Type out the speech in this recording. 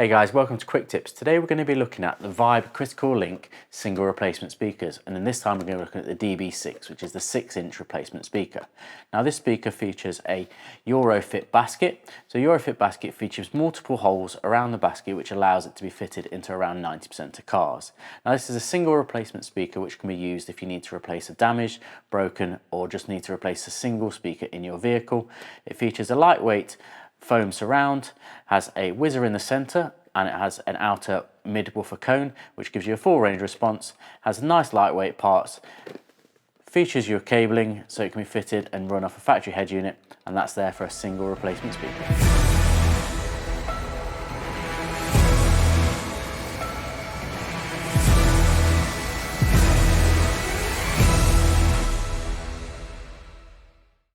Hey guys, welcome to Quick Tips. Today we're going to be looking at the Vibe Critical Link single replacement speakers, and then this time we're going to look at the DB6, which is the 6-inch replacement speaker. Now this speaker features a Eurofit basket. So Eurofit basket features multiple holes around the basket which allows it to be fitted into around 90% of cars. Now this is a single replacement speaker which can be used if you need to replace a damaged, broken, or just need to replace a single speaker in your vehicle. It features a lightweight foam surround, has a whizzer in the centre, and it has an outer mid-woofer cone which gives you a full range response, has nice lightweight parts, features your cabling so it can be fitted and run off a factory head unit, and that's there for a single replacement speaker.